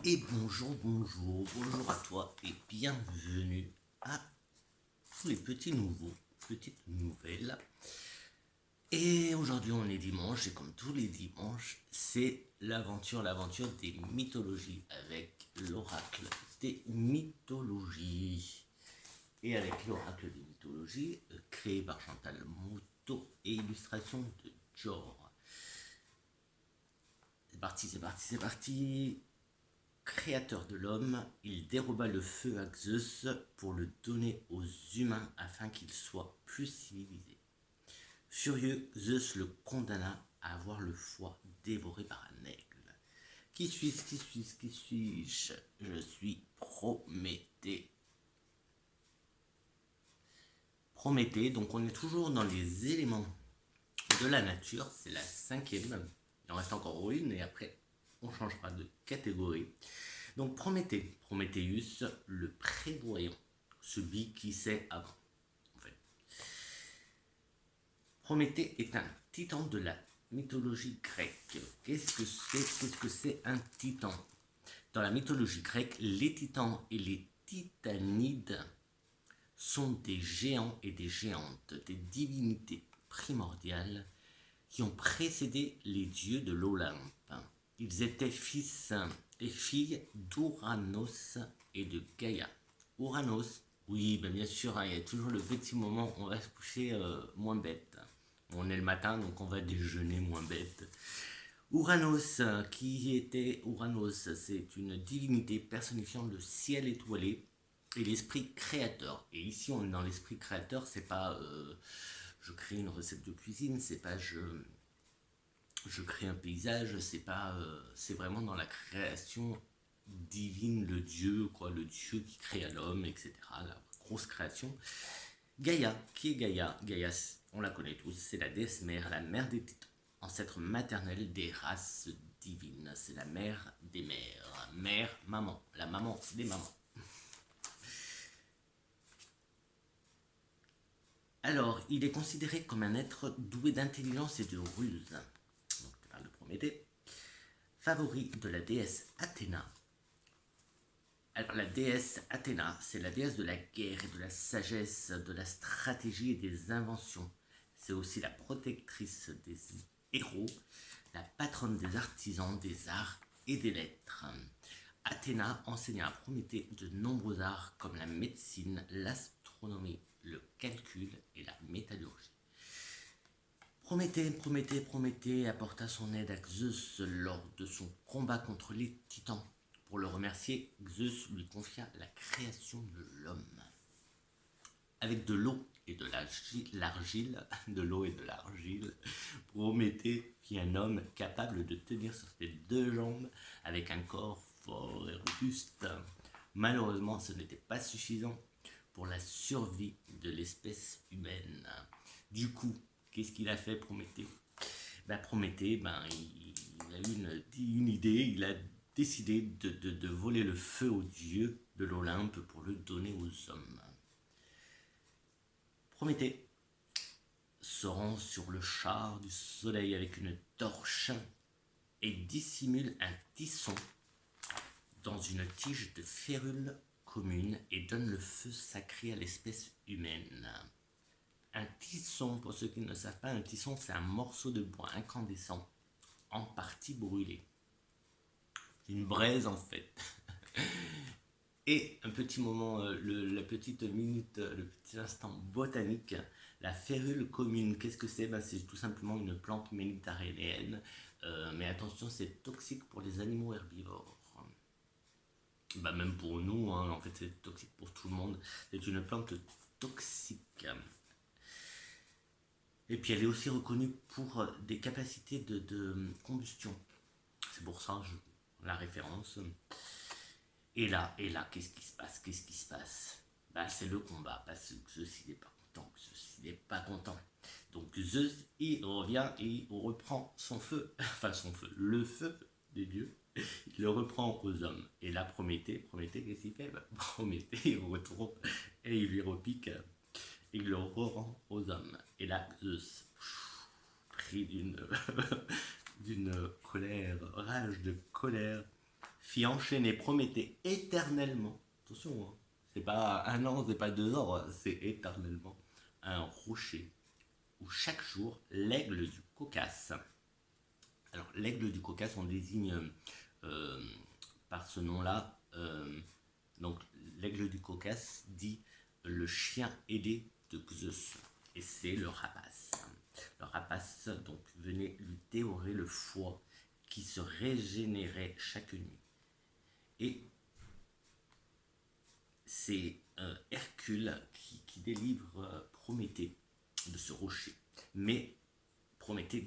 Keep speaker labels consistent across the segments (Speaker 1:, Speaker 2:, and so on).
Speaker 1: Et bonjour à toi et bienvenue à tous les petits nouveaux, petites nouvelles. Et aujourd'hui on est dimanche et comme tous les dimanches, c'est l'aventure des mythologies avec l'oracle des mythologies. Et avec l'oracle des mythologies, créé par Chantal Moutot et illustration de Jor. C'est parti. Créateur de l'homme, il déroba le feu à Zeus pour le donner aux humains afin qu'ils soient plus civilisés. Furieux, Zeus le condamna à avoir le foie dévoré par un aigle. Qui suis-je Je suis Prométhée. Prométhée, donc on est toujours dans les éléments de la nature, c'est la cinquième. Il en reste encore une et après on changera de catégorie. Donc Prométhée, Prométhéeus, le prévoyant, celui qui sait avant. En fait. Prométhée est un titan de la mythologie grecque. Qu'est-ce que c'est un titan? Dans la mythologie grecque, les titans et les titanides sont des géants et des géantes, des divinités primordiales qui ont précédé les dieux de l'Olympe. Ils étaient fils et filles d'Ouranos et de Gaïa. Ouranos, oui, ben bien sûr, hein, il y a toujours le petit moment où on va se coucher moins bête. On est le matin, donc on va déjeuner moins bête. Ouranos, qui était Ouranos, c'est une divinité personnifiant le ciel étoilé et l'esprit créateur. Et ici, on est dans l'esprit créateur, c'est pas je crée une recette de cuisine, c'est pas je crée un paysage, c'est pas c'est vraiment dans la création divine, le dieu, quoi, le dieu qui créa l'homme, etc. La grosse création. Gaïa, qui est Gaïa? Gaïa, on la connaît tous, c'est la déesse mère, la mère des titans, ancêtre maternelle des races divines. C'est la mère des mères, mère, maman, la maman des mamans. Alors, il est considéré comme un être doué d'intelligence et de ruse. Donc, je parle de Prométhée. Favori de la déesse Athéna. Alors, la déesse Athéna, c'est la déesse de la guerre et de la sagesse, de la stratégie et des inventions. C'est aussi la protectrice des héros, la patronne des artisans, des arts et des lettres. Athéna enseigna à Prométhée de nombreux arts comme la médecine, l'astronomie, le calcul et la métallurgie. Prométhée apporta son aide à Zeus lors de son combat contre les titans. Pour le remercier, Zeus lui confia la création de l'homme. Avec de l'eau et de l'argile, Prométhée fit un homme capable de tenir sur ses deux jambes avec un corps fort et robuste. Malheureusement, ce n'était pas suffisant pour la survie de l'espèce humaine. Du coup, qu'est-ce qu'il a fait Prométhée? Prométhée, il a eu une idée, il a décidé de voler le feu aux dieux de l'Olympe pour le donner aux hommes. Prométhée se rend sur le char du soleil avec une torche et dissimule un tisson dans une tige de férule commune et donne le feu sacré à l'espèce humaine. Un tisson, pour ceux qui ne le savent pas, un tisson c'est un morceau de bois incandescent en partie brûlé. Une braise en fait. Et un petit moment, la petite minute, le petit instant botanique, la férule commune, qu'est-ce que c'est? C'est tout simplement une plante méditerranéenne, mais attention, c'est toxique pour les animaux herbivores. Même pour nous, hein, en fait, c'est toxique pour tout le monde. C'est une plante toxique. Et puis elle est aussi reconnue pour des capacités de combustion. C'est pour ça la référence. Et là, qu'est-ce qui se passe? C'est le combat, parce que Zeus, il n'est pas content, Zeus, il n'est pas content. Donc Zeus, il revient et il reprend son feu, enfin son feu, le feu des dieux, il le reprend aux hommes. Et là, Prométhée, qu'est-ce qu'il fait? Prométhée, il retrouve et il lui repique, et il le rend aux hommes. Et là, Zeus, pris d'une d'une colère, rage de colère, fit enchaîner Prométhée éternellement. Attention, hein, c'est pas un an, c'est pas 2 ans, hein, c'est éternellement. Un rocher où chaque jour l'aigle du Caucase. Alors l'aigle du Caucase, on désigne euh, par ce nom-là. Donc l'aigle du Caucase dit le chien ailé de Zeus. Et c'est le rapace. Le rapace donc venait lui dévorer le foie qui se régénérait chaque nuit. Et c'est Hercule qui délivre Prométhée de ce rocher. Mais Prométhée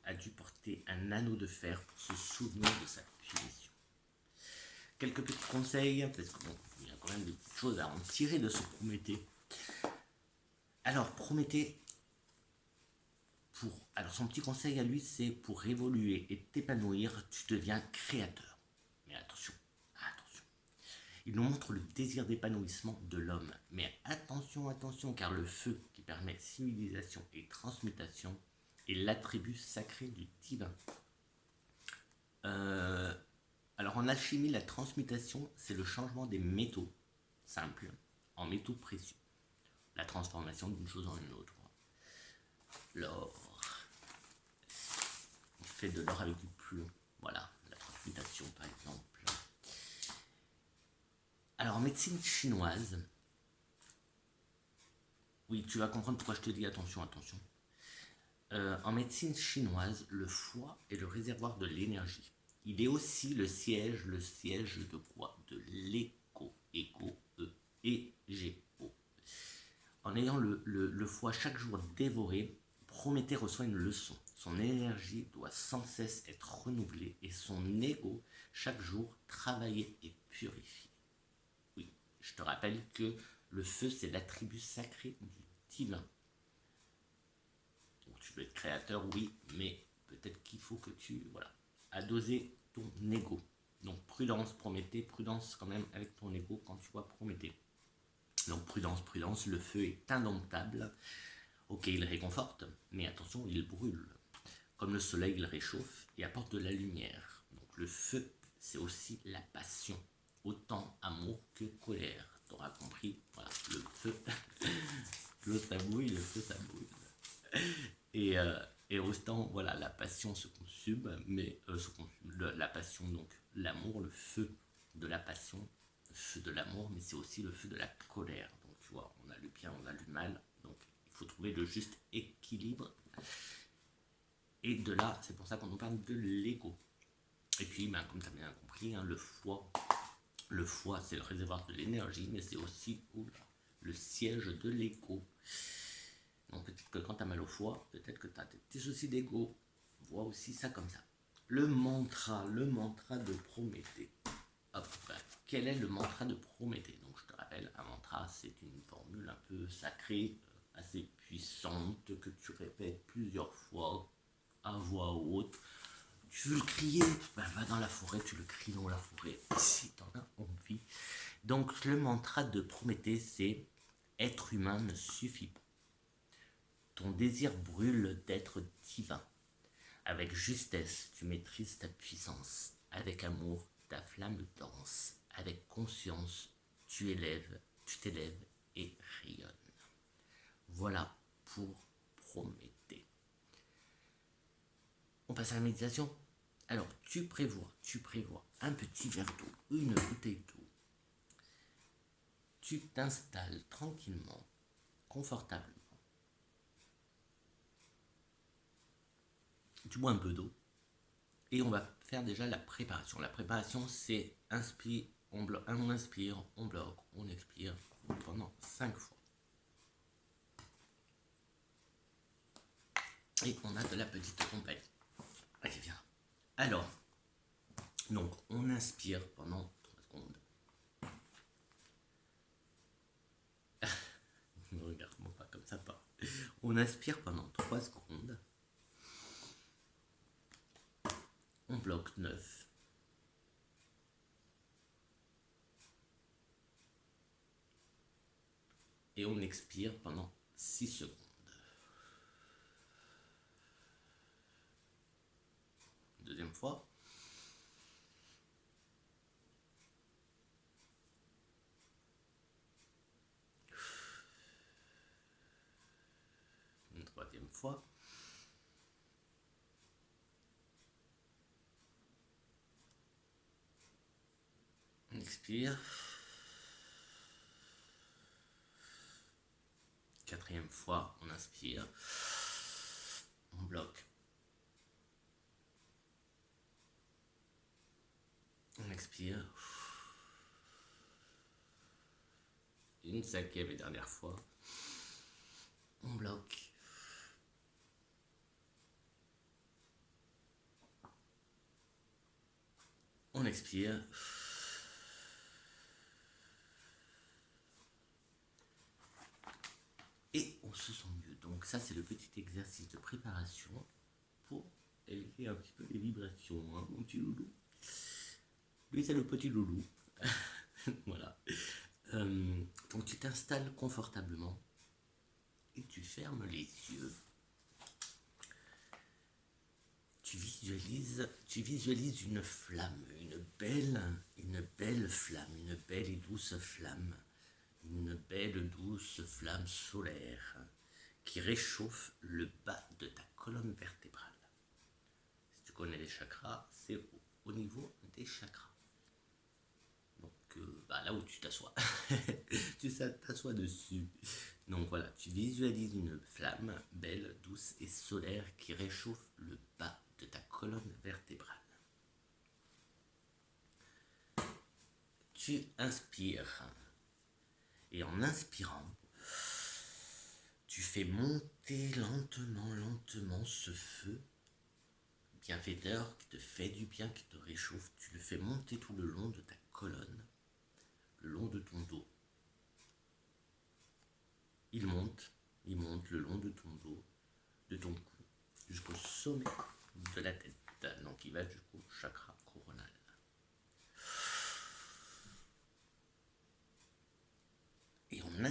Speaker 1: a dû porter un anneau de fer pour se souvenir de sa punition. Quelques petits conseils, parce qu'il y a quand même des petites choses à en tirer de ce Prométhée. Alors Prométhée, alors son petit conseil à lui, c'est pour évoluer et t'épanouir, tu deviens créateur. Mais attention, attention. Il nous montre le désir d'épanouissement de l'homme. Mais attention, attention, car le feu qui permet civilisation et transmutation est l'attribut sacré du divin. Alors en alchimie, la transmutation, c'est le changement des métaux simples en métaux précieux. La transformation d'une chose en une autre. L'or. On fait de l'or avec du plomb. Voilà, la transmutation par exemple. Alors en médecine chinoise, oui, tu vas comprendre pourquoi je te dis attention, attention. En médecine chinoise, le foie est le réservoir de l'énergie. Il est aussi le siège de quoi? De l'écho. Écho, E-E-G-O. En ayant le foie chaque jour dévoré, Prométhée reçoit une leçon. Son énergie doit sans cesse être renouvelée et son ego chaque jour travailler et purifier. Oui, je te rappelle que le feu, c'est l'attribut sacré du divin. Donc tu veux être créateur, oui, mais peut-être qu'il faut que tu, voilà, à doser ton ego. Donc prudence, Prométhée, prudence quand même avec ton ego quand tu vois Prométhée. Donc prudence, prudence, le feu est indomptable. Ok, il réconforte, mais attention, il brûle. Comme le soleil, il réchauffe et apporte de la lumière. Donc le feu, c'est aussi la passion. Autant amour que colère. T'auras compris, voilà, le feu, l'eau ça bouille, le feu ça bouille. Et autant, voilà, la passion se consume, mais la passion, donc l'amour, le feu de la passion, le feu de l'amour, mais c'est aussi le feu de la colère. Donc tu vois, on a le bien, on a le mal, donc il faut trouver le juste équilibre. Et de là, c'est pour ça qu'on nous parle de l'ego. Et puis, ben, comme tu as bien compris, hein, le foie, c'est le réservoir de l'énergie, mais c'est aussi le siège de l'ego. Donc peut-être que quand tu as mal au foie, peut-être que tu as des petits soucis d'ego. Vois aussi ça comme ça. Le mantra de Prométhée. Hop, ben, quel est le mantra de Prométhée? Donc je te rappelle, un mantra, c'est une formule un peu sacrée, assez puissante, que tu répètes plusieurs fois à voix haute. Tu veux le crier, ben va dans la forêt, tu le cries dans la forêt, si t'en as envie. Donc le mantra de Prométhée, c'est « Être humain ne suffit pas. Ton désir brûle d'être divin. Avec justesse, tu maîtrises ta puissance. Avec amour, ta flamme danse. Avec conscience, tu t'élèves et rayonnes. » Voilà pour Prométhée. On passe à la méditation. Alors, tu prévois un petit verre d'eau, une bouteille d'eau. Tu t'installes tranquillement, confortablement. Tu bois un peu d'eau. Et on va faire déjà la préparation. La préparation, c'est on inspire, on bloque, on expire pendant 5 fois. Et on a de la petite compagnie. Allez, viens. Alors, donc, on inspire pendant 3 secondes. Ne regarde-moi pas comme ça, pas. On inspire pendant 3 secondes. On bloque 9. Et on expire pendant 6 secondes. Deuxième fois. troisième fois. On expire. Quatrième fois, on inspire. On bloque. On expire. Une cinquième et dernière fois. On bloque. On expire. Et on se sent mieux. Donc ça, c'est le petit exercice de préparation pour élever un petit peu les vibrations, hein, mon petit loulou. Lui, c'est le petit loulou. Voilà. Donc tu t'installes confortablement et tu fermes les yeux. Tu visualises une flamme, une belle flamme, une belle et douce flamme, une belle douce flamme solaire qui réchauffe le bas de ta colonne vertébrale. Si tu connais les chakras, c'est au niveau des chakras. Donc là où tu t'assois, tu t'assois dessus. Donc voilà, tu visualises une flamme belle, douce et solaire qui réchauffe le bas de ta colonne vertébrale. Tu inspires et en inspirant, tu fais monter lentement ce feu bienfaiteur qui te fait du bien, qui te réchauffe. Tu le fais monter tout le long de ta colonne, le long de ton dos. Il monte le long de ton dos, de ton cou, jusqu'au sommet de la tête. Donc il va jusqu'au chakra coronal. Et en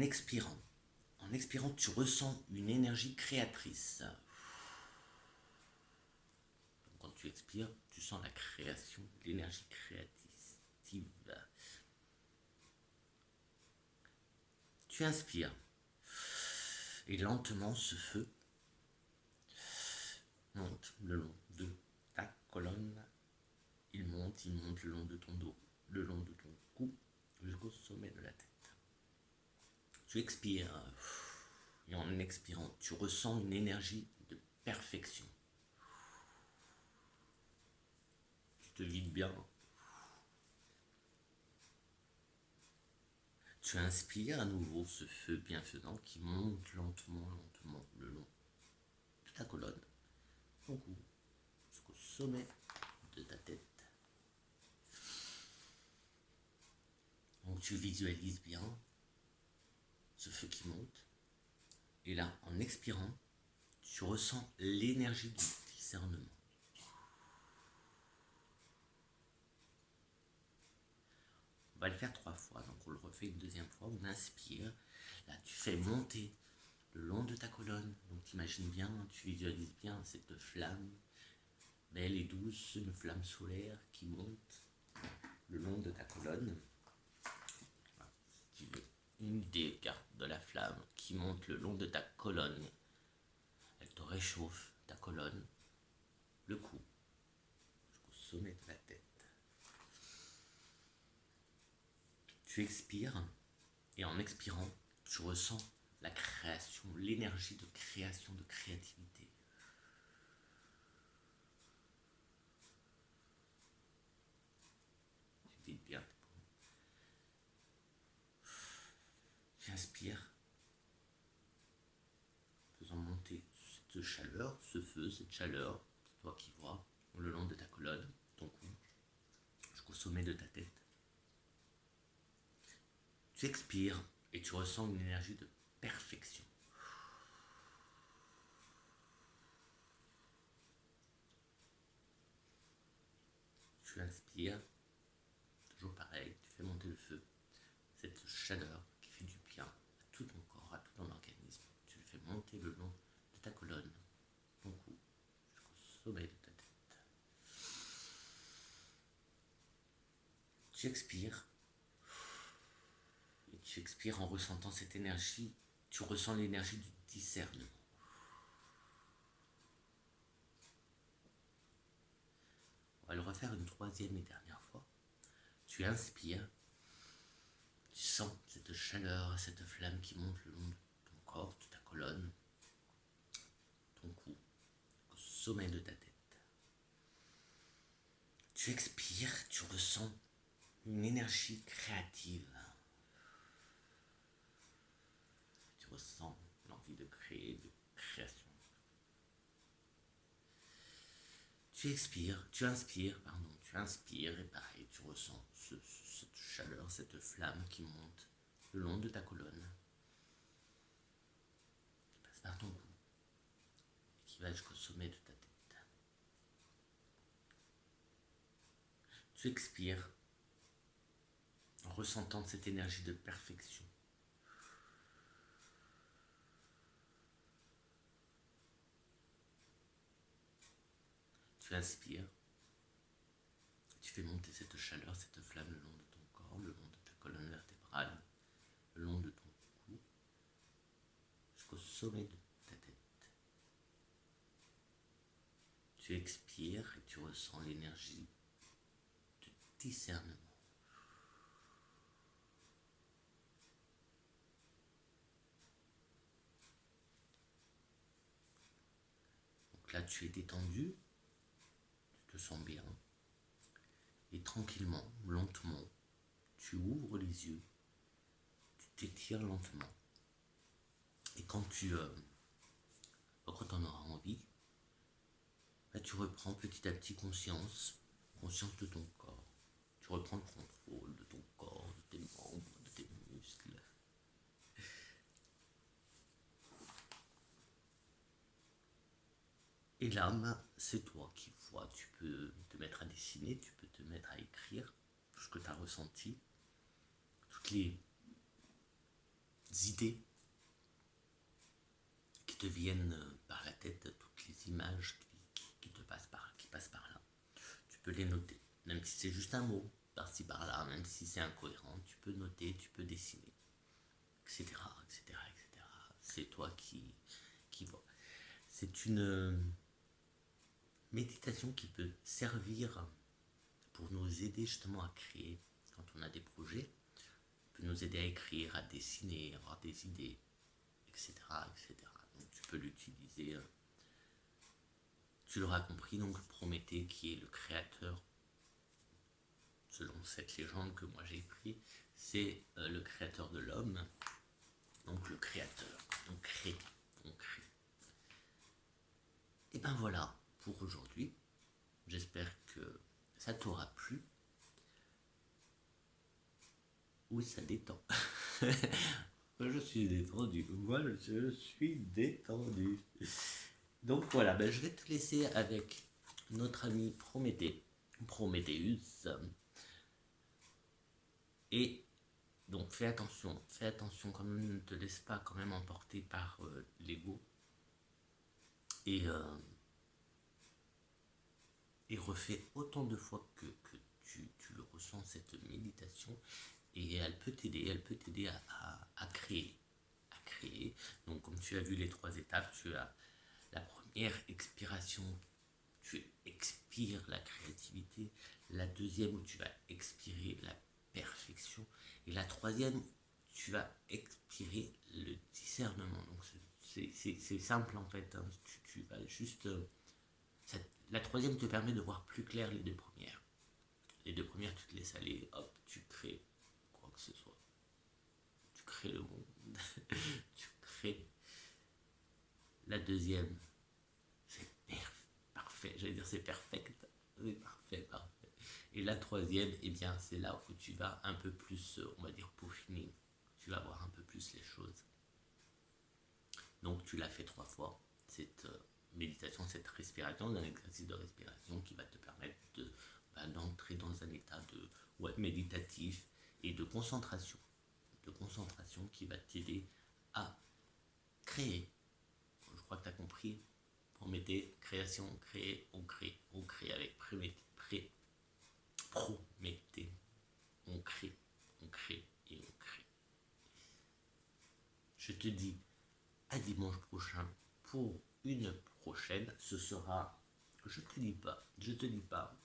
Speaker 1: expirant, tu ressens une énergie créatrice. Donc quand tu expires, tu sens la création, l'énergie créative. Tu inspires. Et lentement, ce feu monte le long de ta colonne. Il monte le long de ton dos, le long de ton cou, jusqu'au sommet de la tête. Tu expires. Et en expirant, tu ressens une énergie de perfection. Tu te vides bien. Tu inspires à nouveau ce feu bienfaisant qui monte lentement le long de ta colonne, ton cou, jusqu'au sommet de ta tête. Donc tu visualises bien ce feu qui monte. Et là, en expirant, tu ressens l'énergie du discernement. On va le faire 3 fois, donc on le refait une deuxième fois. On inspire. Là, tu fais monter le long de ta colonne. Donc t'imagines bien, tu visualises bien cette flamme belle et douce, une flamme solaire qui monte le long de ta colonne. Si tu veux une idée de la flamme qui monte le long de ta colonne, elle te réchauffe ta colonne, le cou, jusqu'au sommet de la tête. Tu expires et en expirant, tu ressens la création, l'énergie de création, de créativité. Tu vides bien tes poumons. Tu inspires, faisant monter cette chaleur, ce feu, cette chaleur, c'est toi qui vois, le long de ta colonne, ton cou, jusqu'au sommet de ta tête. Tu expires et tu ressens une énergie de perfection. Tu inspires, toujours pareil, tu fais monter le feu, cette chaleur qui fait du bien à tout ton corps, à tout ton organisme. Tu le fais monter le long de ta colonne, ton cou, jusqu'au sommet de ta tête. Tu expires. Et tu expires en ressentant cette énergie. Tu ressens l'énergie du discernement. le refaire une troisième et dernière fois. Tu inspires, tu sens cette chaleur, cette flamme qui monte le long de ton corps, de ta colonne, ton cou, au sommet de ta tête. Tu expires, tu ressens une énergie créative. Tu ressens l'envie de créer, de création. Tu inspires, et pareil, tu ressens cette chaleur, cette flamme qui monte le long de ta colonne, qui passe par ton cou, et qui va jusqu'au sommet de ta tête. Tu expires en ressentant cette énergie de perfection. Tu inspires, tu fais monter cette chaleur, cette flamme le long de ton corps, le long de ta colonne vertébrale, le long de ton cou, jusqu'au sommet de ta tête. Tu expires et tu ressens l'énergie de discernement. Donc là, tu es détendu, tu te sens bien. Et tranquillement, lentement, tu ouvres les yeux, tu t'étires lentement. Et quand quand on aura envie, là, tu reprends petit à petit conscience de ton corps. Tu reprends le contrôle de ton corps, de tes membres, de tes muscles. Et là, c'est toi qui vois. Tu peux te mettre à dessiner, tu peux te mettre à écrire tout ce que tu as ressenti, toutes les idées qui te viennent par la tête, toutes les images qui passent par là. Tu peux les noter, même si c'est juste un mot, par-ci par-là, même si c'est incohérent, tu peux noter, tu peux dessiner, etc., etc., etc. C'est toi qui vois. C'est une méditation qui peut servir pour nous aider justement à créer quand on a des projets, peut nous aider à écrire, à dessiner, à avoir des idées, etc., etc. Donc tu peux l'utiliser. Tu l'auras compris, donc Prométhée, qui est le créateur, selon cette légende que moi j'ai écrite, c'est le créateur de l'homme, donc le créateur. On crée, on crée. Et ben voilà pour aujourd'hui. J'espère que ça t'aura plu. Oui, ça détend. Je suis détendu. Voilà, je suis détendu. Donc voilà, ben je vais te laisser avec notre ami Prométhéeus. Et donc fais attention quand même, ne te laisse pas quand même emporter par l'ego. Et refais autant de fois que tu le ressens, cette méditation, et elle peut t'aider à créer. Donc comme tu as vu les 3 étapes, tu as la première expiration, tu expires la créativité, la deuxième où tu vas expirer la perfection, et la troisième, tu vas expirer le discernement. Donc c'est simple en fait, hein. Tu vas juste... la troisième te permet de voir plus clair les 2 premières. Les 2 premières, tu te laisses aller, hop, tu crées quoi que ce soit. Tu crées le monde. Tu crées. La deuxième, c'est parfait. J'allais dire c'est perfect. C'est parfait. Et la troisième, eh bien, c'est là où tu vas un peu plus, on va dire, peaufiner. Tu vas voir un peu plus les choses. Donc, tu l'as fait 3 fois. Cette méditation, cette respiration, un exercice de respiration qui va te permettre d'entrer dans un état de méditatif et de concentration qui va t'aider à créer. Je crois que tu as compris. Prométhée, création, créer, on crée avec Prométhée. On crée et on crée. Je te dis à dimanche prochain pour une prochaine. Ce sera, je te dis pas,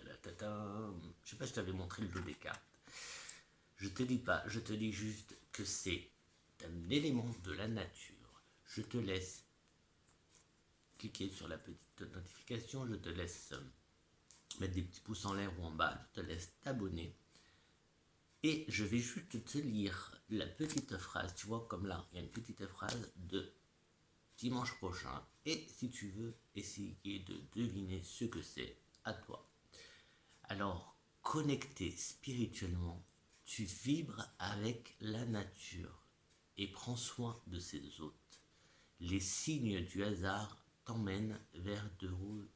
Speaker 1: Je sais pas si je t'avais montré le jeu des cartes. Je te dis pas, je te dis juste que c'est un élément de la nature. Je te laisse cliquer sur la petite notification, je te laisse mettre des petits pouces en l'air ou en bas, je te laisse t'abonner. Et je vais juste te lire la petite phrase, tu vois, comme là, il y a une petite phrase de dimanche prochain. Et si tu veux essayer de deviner ce que c'est, à toi. Alors, connecté spirituellement, tu vibres avec la nature et prends soin de ses hôtes. Les signes du hasard t'emmènent vers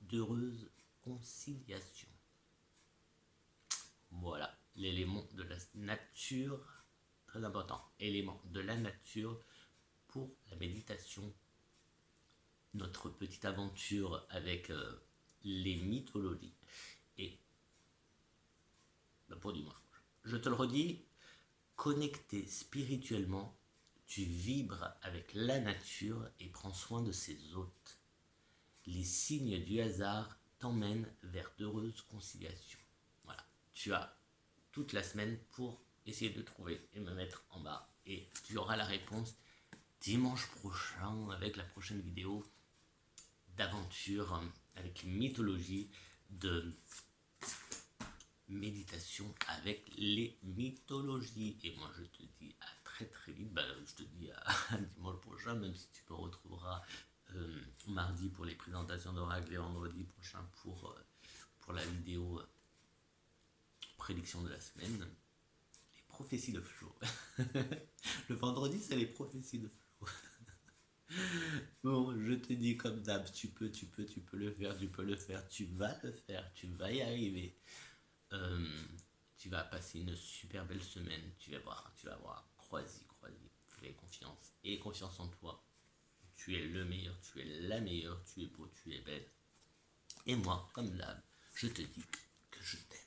Speaker 1: d'heureuses conciliations. Voilà, l'élément de la nature, très important, élément de la nature pour la méditation. Notre petite aventure avec les mythologies. Et pour dimanche. Je te le redis, connecté spirituellement, tu vibres avec la nature et prends soin de ses hôtes. Les signes du hasard t'emmènent vers d'heureuses conciliations. Voilà, tu as toute la semaine pour essayer de trouver et me mettre en bas. Et tu auras la réponse dimanche prochain avec la prochaine vidéo d'aventure avec mythologie, de méditation avec les mythologies. Et moi je te dis à très très vite, je te dis à dimanche prochain, même si tu me retrouveras mardi pour les présentations d'oracle et vendredi prochain pour la vidéo prédiction de la semaine, les prophéties de Flo. Le vendredi c'est les prophéties de Flo. Bon, je te dis comme d'hab, tu peux le faire, tu vas le faire, tu vas y arriver. Tu vas passer une super belle semaine, tu vas voir, crois-y, fais confiance, et confiance en toi. Tu es le meilleur, tu es la meilleure, tu es beau, tu es belle. Et moi, comme d'hab, je te dis que je t'aime.